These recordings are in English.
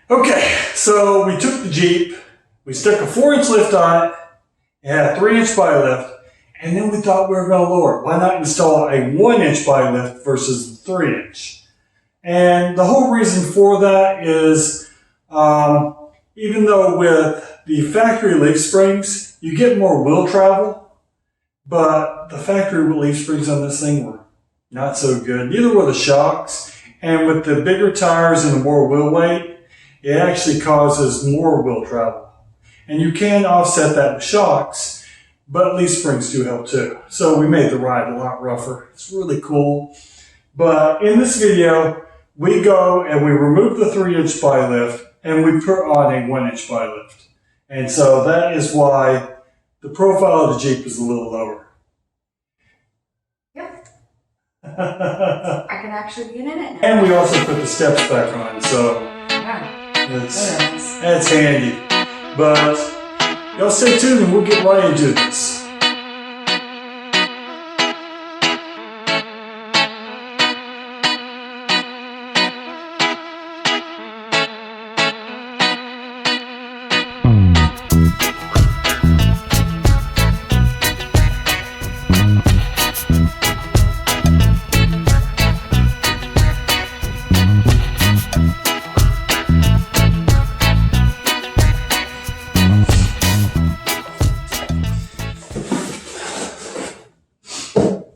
Okay, so we took the Jeep, we stuck a 4-inch lift on it, it had a 3-inch body lift, and then we thought we were going to lower it. Why not install a 1-inch body lift versus the 3-inch? And the whole reason for that is, even though with the factory leaf springs, you get more wheel travel, but the factory leaf springs on this thing were not so good. Neither were the shocks, and with the bigger tires and the more wheel weight, it actually causes more wheel travel. And you can offset that with shocks, but leaf springs do help too. So we made the ride a lot rougher. It's really cool. But in this video, we go and we remove the 3-inch body lift and we put on a 1-inch body lift. And so that is why the profile of the Jeep is a little lower. Yep. I can actually get in it now. And we also put the steps back on, so that's handy. But y'all stay tuned and we'll get right into this.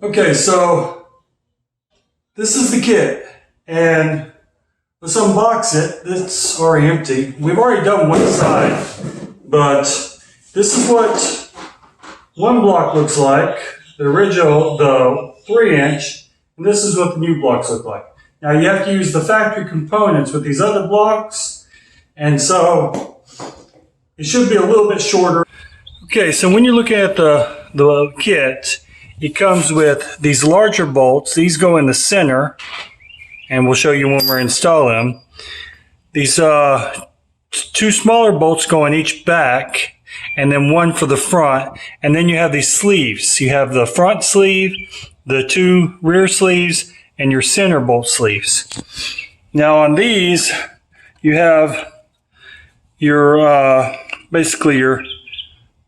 Okay, so this is the kit, and let's unbox it. It's already empty. We've already done one side, but this is what one block looks like, the original, the 3-inch, and this is what the new blocks look like. Now you have to use the factory components with these other blocks, and so it should be a little bit shorter. Okay, so when you're looking at the kit, it comes with these larger bolts. These go in the center, and we'll show you when we're installing them. These 2 smaller bolts go on each back, and then 1 for the front. And then you have these sleeves. You have the front sleeve, the 2 rear sleeves, and your center bolt sleeves. Now on these, you have your basically your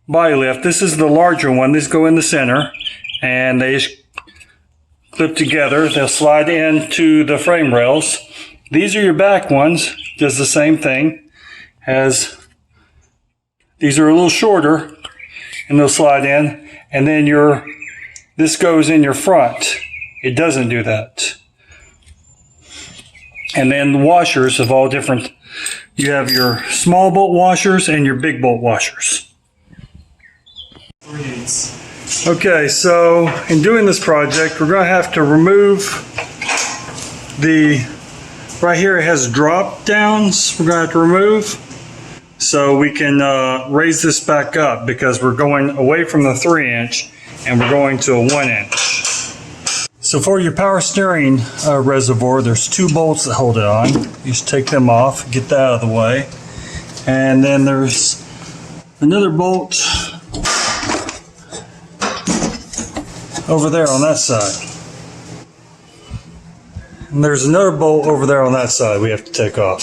body lift. This is the larger one. These go in the center, and they just clip together. They'll slide into the frame rails. These are your back ones. Does the same thing. These are a little shorter, and they'll slide in. And then this goes in your front. It doesn't do that. And then the washers of all different. You have your small bolt washers and your big bolt washers. Okay, so in doing this project, we're going to have to remove right here it has drop downs we're going to have to remove so we can raise this back up, because we're going away from the 3-inch and we're going to a 1-inch. So for your power steering reservoir, there's 2 bolts that hold it on. You just take them off, get that out of the way. And then there's another bolt over there on that side. And there's another bolt over there on that side we have to take off.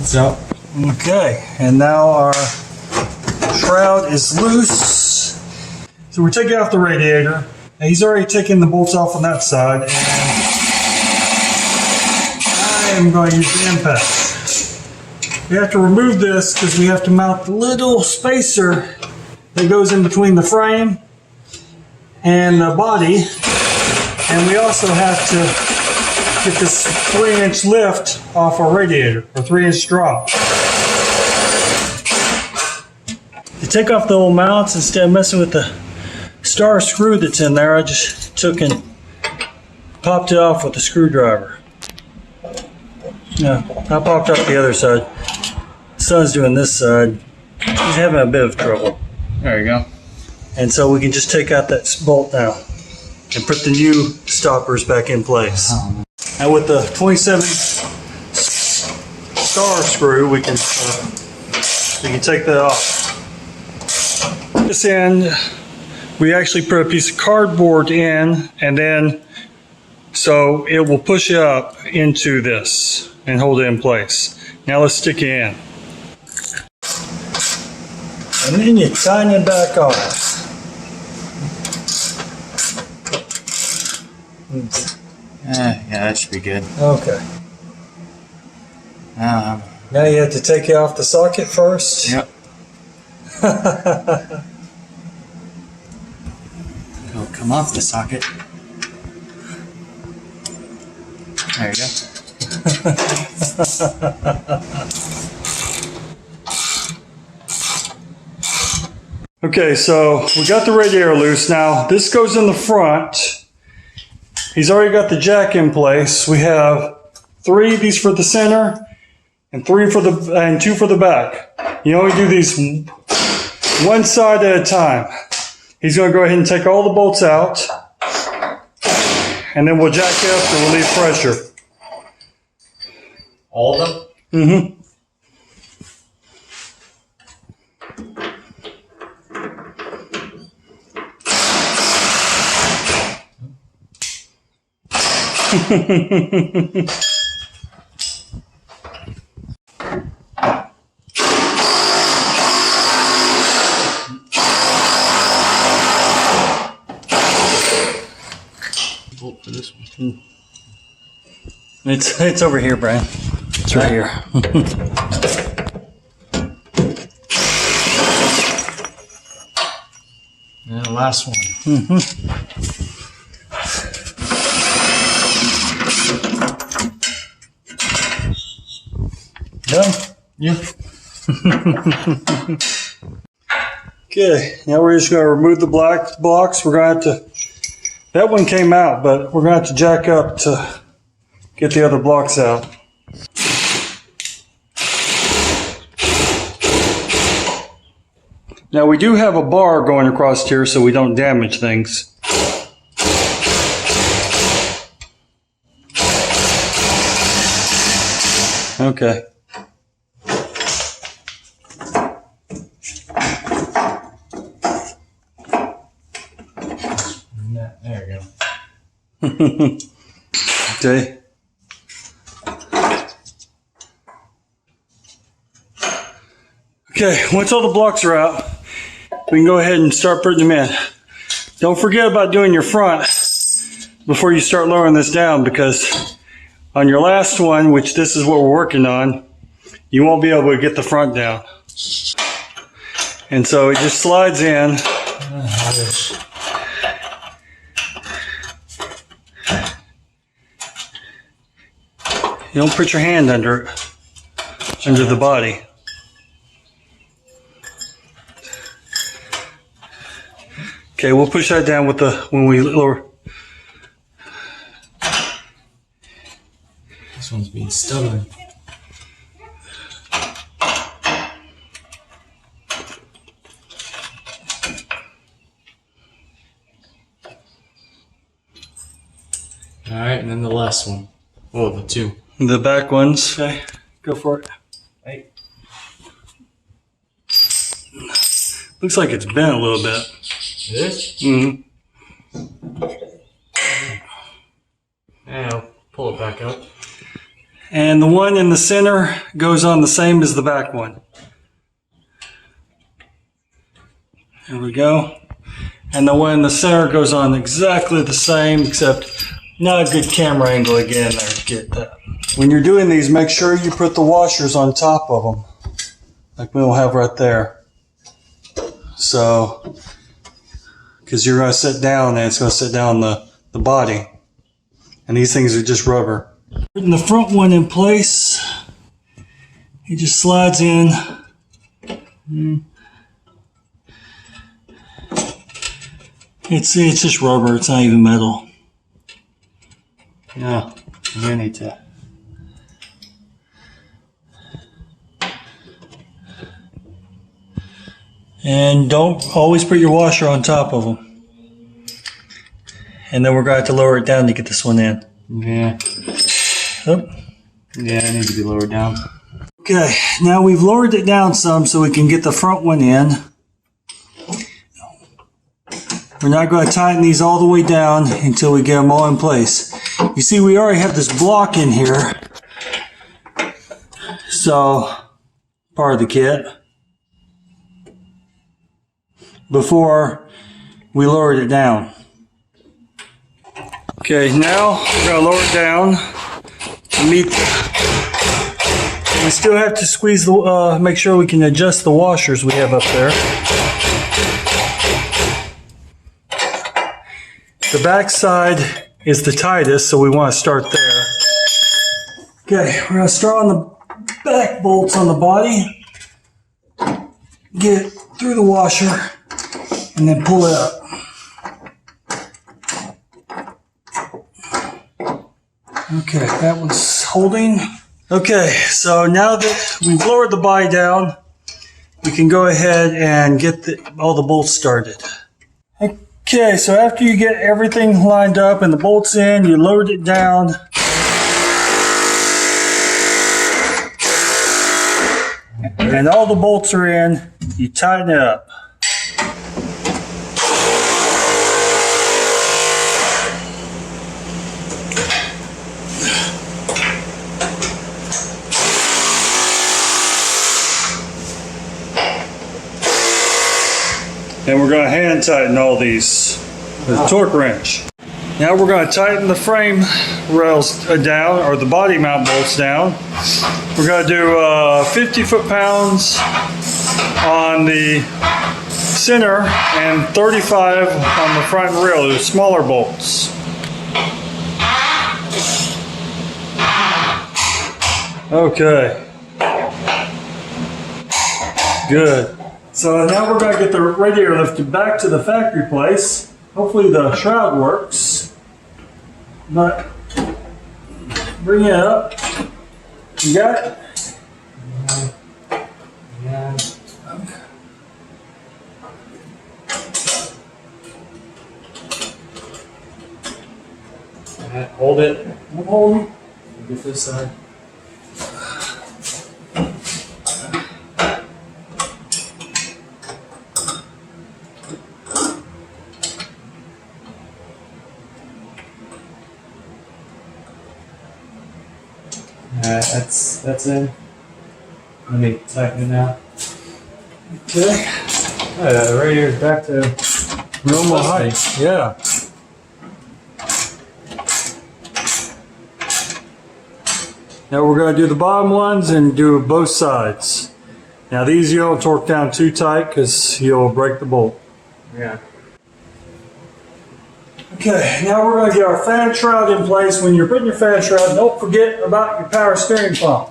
So, okay, and now our shroud is loose. So we're taking off the radiator. And he's already taken the bolts off on that side. And I am going to use the impact. We have to remove this because we have to mount the little spacer that goes in between the frame and the body, and we also have to get this 3-inch lift off our radiator, or 3-inch drop. To take off the old mounts, instead of messing with the star screw that's in there, I just took and popped it off with a screwdriver. No, I popped off the other side. Son's doing this side. He's having a bit of trouble. There you go. And so we can just take out that bolt now and put the new stoppers back in place. And with the 27 star screw, we can take that off. This end, we actually put a piece of cardboard in, and then So it will push up into this and hold it in place. Now let's stick it in. And then you tighten it back on. Yeah, that should be good. Okay. Now you have to take it off the socket first? Yep. It'll come off the socket. There you go. Okay, so we got the radiator loose. Now this goes in the front. He's already got the jack in place. We have 3 of these for the center and 2 for the back. You only do these one side at a time. He's going to go ahead and take all the bolts out, and then we'll jack it up to relieve pressure. All of them? Mm-hmm. Bolt for this one. It's over here, Brian. It's right here. And the last one. Done? Yeah. Okay, now we're just going to remove the black blocks. We're going to have to, that one came out, but we're going to have to jack up to get the other blocks out. Now we do have a bar going across here so we don't damage things. Okay. There you go. Okay. Okay, once all the blocks are out, we can go ahead and start putting them in. Don't forget about doing your front before you start lowering this down, because on your last one, which this is what we're working on, you won't be able to get the front down. And so it just slides in. You don't put your hand under it, under the body. Okay, we'll push that down with the, when we lower. This one's being stubborn. Alright, and then the last one. Oh, the 2. The back ones. Okay, go for it. Hey. Looks like it's bent a little bit. It is? Mm-hmm. Yeah, I'll pull it back up. And the one in the center goes on the same as the back one. There we go. And the one in the center goes on exactly the same, except not a good camera angle to get in there to get that. When you're doing these, make sure you put the washers on top of them, like we'll have right there. So, because you're going to sit down and it's going to sit down the body. And these things are just rubber. Putting the front one in place, it just slides in. It's just rubber, it's not even metal. Yeah, you need to. And don't always put your washer on top of them. And then we're going to have to lower it down to get this one in. Yeah. Oh. Yeah, it needs to be lowered down. Okay, now we've lowered it down some so we can get the front one in. We're not going to tighten these all the way down until we get them all in place. You see, we already have this block in here. So, part of the kit. Before we lowered it down. Okay, now we're going to lower it down to meet we still have to squeeze the, make sure we can adjust the washers we have up there. The back side is the tightest, so we want to start there. Okay, we're going to start on the back bolts on the body. Get it through the washer and then pull it up. Okay, that was holding. Okay, so now that we've lowered the body down, we can go ahead and get all the bolts started. Okay, so after you get everything lined up and the bolts in, you lowered it down. And all the bolts are in, you tighten it up. And we're going to hand tighten all these with a torque wrench. Now we're going to tighten the frame rails down, or the body mount bolts down. We're going to do 50 foot-pounds on the center and 35 on the front and rear, those smaller bolts. Okay. Good. So now we're going to get the radiator lifted back to the factory place. Hopefully the shroud works. But bring it up. You got it? Yeah. Okay. Hold it. Hold it. Get this side. Alright, that's in. Let me tighten it now. Okay. Oh, the radiator's back to Normal height. Yeah. Now we're going to do the bottom ones and do both sides. Now these you don't torque down too tight because you'll break the bolt. Yeah. Okay, now we're going to get our fan shroud in place. When you're putting your fan shroud, don't forget about your power steering pump.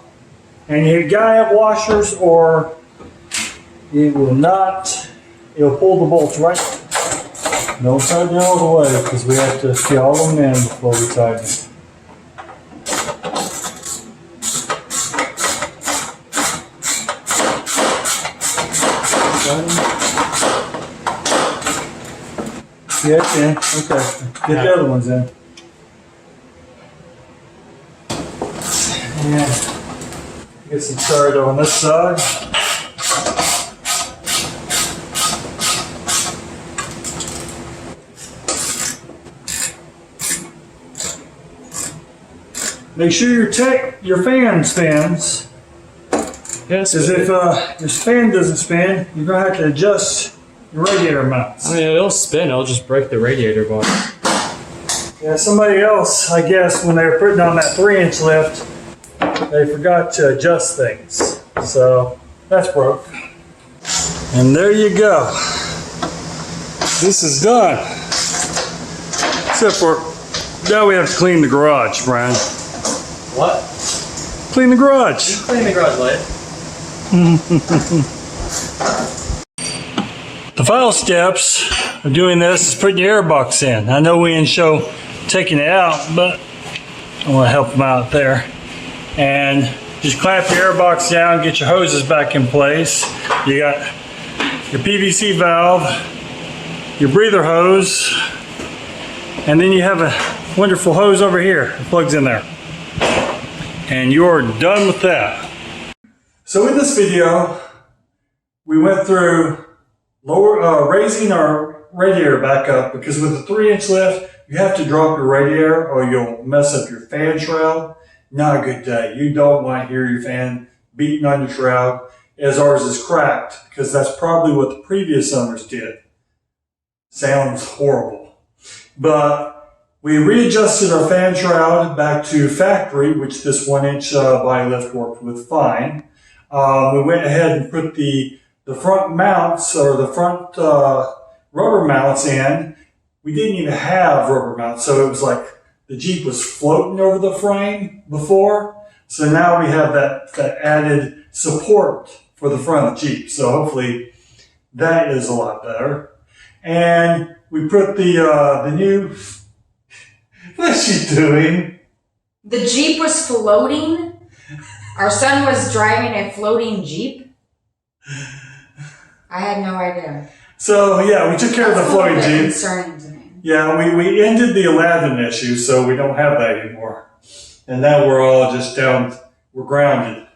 And you gotta have washers or it will not, it'll pull the bolts right. Don't tighten it all the way because we have to get all them in before we tighten it. Yeah, it's in. Okay. Get the other ones in. And get some started on this side. Make sure your fan spins. Yes. Because if your fan doesn't spin, you're going to have to adjust your radiator mounts. I mean, it'll spin. It'll just break the radiator bar. Yeah, somebody else, I guess, when they were putting on that 3-inch lift, they forgot to adjust things. So that's broke. And there you go. This is done. Except for now we have to clean the garage, Brian. What? Clean the garage. Clean the garage light. The final steps of doing this is putting your airbox in. I know we didn't show taking it out, but I want to help them out there. And just clamp your airbox down, get your hoses back in place. You got your PVC valve, your breather hose, and then you have a wonderful hose over here. It plugs in there. And you're done with that. So in this video, we went through raising our radiator back up because with the 3-inch lift, you have to drop your radiator or you'll mess up your fan shroud. Not a good day. You don't want to hear your fan beating on your shroud, as ours is cracked, because that's probably what the previous owners did. Sounds horrible. But we readjusted our fan shroud back to factory, which this 1-inch body lift worked with fine. We went ahead and put the front mounts, or the front rubber mounts in. We didn't even have rubber mounts, so it was like the Jeep was floating over the frame before. So now we have that added support for the front of the Jeep. So hopefully that is a lot better. And we put the new, what's she doing? The Jeep was floating. Our son was driving a floating Jeep. I had no idea. So yeah, we took care of the floating Jeep. Concerning to me. Yeah, we ended the Aladdin issue, so we don't have that anymore. And now we're all just down, we're grounded.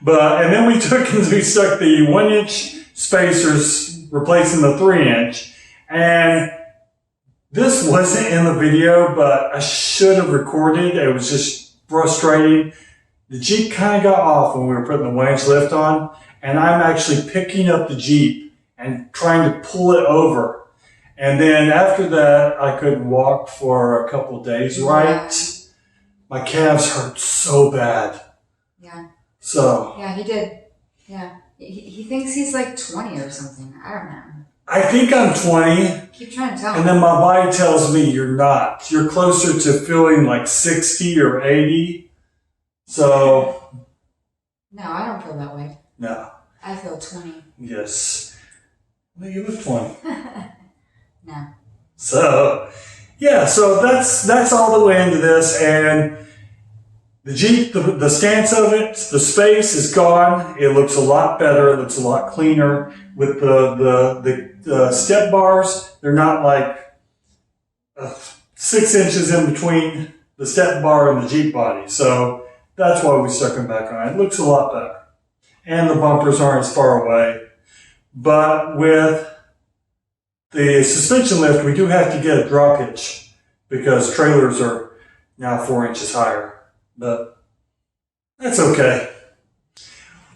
And then we took and we stuck the 1-inch spacers, replacing the 3-inch. And this wasn't in the video, but I should have recorded. It was just frustrating. The Jeep kind of got off when we were putting the 1-inch lift on, and I'm actually picking up the Jeep and trying to pull it over. And then after that, I couldn't walk for a couple of days, right? My calves hurt so bad. Yeah. So. Yeah, he did. Yeah. He thinks he's like 20 or something. I don't know. I think I'm 20. Keep trying to tell him. And then my body tells me you're not. You're closer to feeling like 60 or 80. So. No, I don't feel that way. No. I feel 20. Yes. Well, you look 20. No. So, yeah, so that's all the way into this, and the Jeep, the stance of it, the space is gone. It looks a lot better. It looks a lot cleaner with the step bars. They're not like 6 inches in between the step bar and the Jeep body. So that's why we stuck them back on. It looks a lot better, and the bumpers aren't as far away. But with the suspension lift, we do have to get a drop hitch because trailers are now 4 inches higher. But that's okay.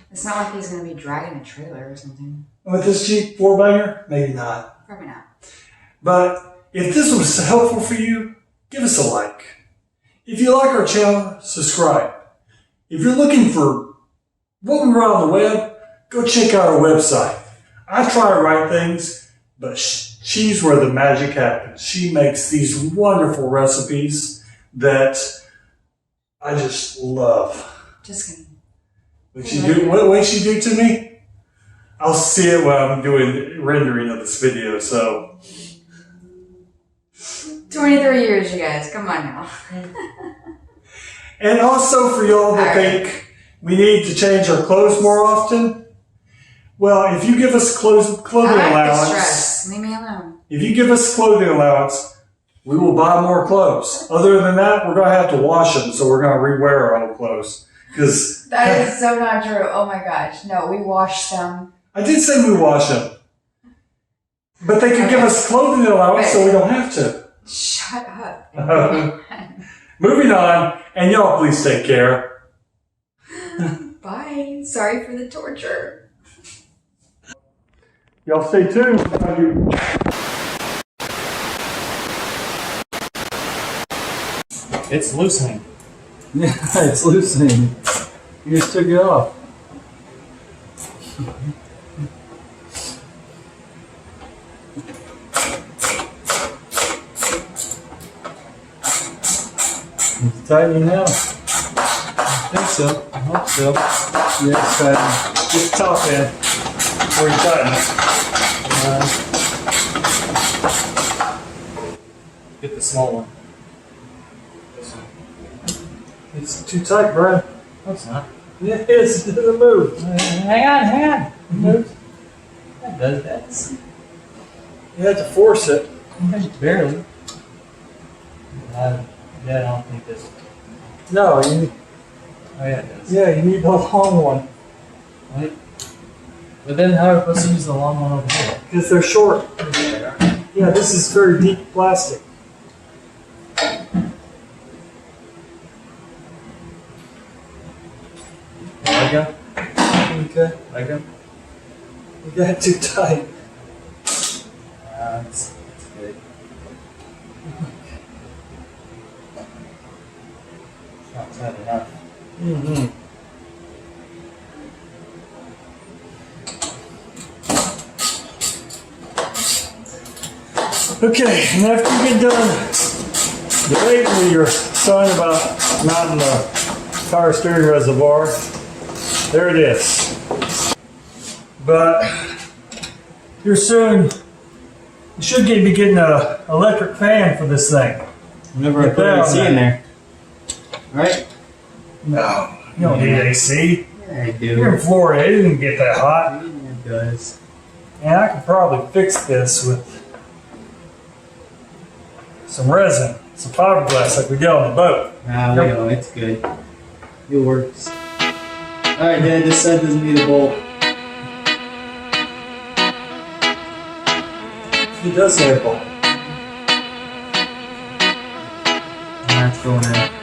It's not like he's going to be dragging a trailer or something. With this Jeep 4-banger, maybe not. Probably not. But if this was helpful for you, give us a like. If you like our channel, subscribe. If you're looking for what we run on the web, go check out our website. I try to write things, but she's where the magic happens. She makes these wonderful recipes that I just love. Just kidding. What'd she do to me? I'll see it when I'm doing rendering of this video, so. 23 years, you guys. Come on now. And also for y'all that think we need to change our clothes more often, well, if you give us clothing allowance, stress. Leave me alone. if you give us clothing allowance, we will buy more clothes. Other than that, we're going to have to wash them, so we're going to rewear our old clothes. That is so not true. Oh my gosh. No, we wash them. I did say we wash them. But they can give us clothing allowance, so we don't have to. Shut up. Moving on, and y'all please take care. Bye. Sorry for the torture. Y'all stay tuned. It's loosening. Yeah, it's loosening. You just took it off. It's tightening now. I think so. I hope so. Yeah, it's tightening. Get the top in before you tighten it. Get the small one. It's too tight, Brian. No, it's not. Yeah, it is. It doesn't move. Hang on. It moves. That does that. You have to force it. Barely. I don't think this. No, you. Oh yeah, it does. Yeah, you need the long one Wait. But then how are we supposed to use the long one over here? because they're short. There they are. Yeah, this is very deep plastic. Let go. Okay. Let go. You got it too tight. That's good. It's not tight enough. Mm-hmm. Okay, and after you get done debating with your son about mounting the power steering reservoir, there it is. But you're soon, you should be getting an electric fan for this thing. Whenever I Get put that on AC in there. Right? No, you don't need AC. Yeah, I do. You're in Florida, it didn't get that hot. It does. And I could probably fix this with some resin, some fiberglass like we did on the boat. Ah, we know, it's good. It works. Alright, Dad, this side doesn't need a bolt. It does have a bolt. That's going in.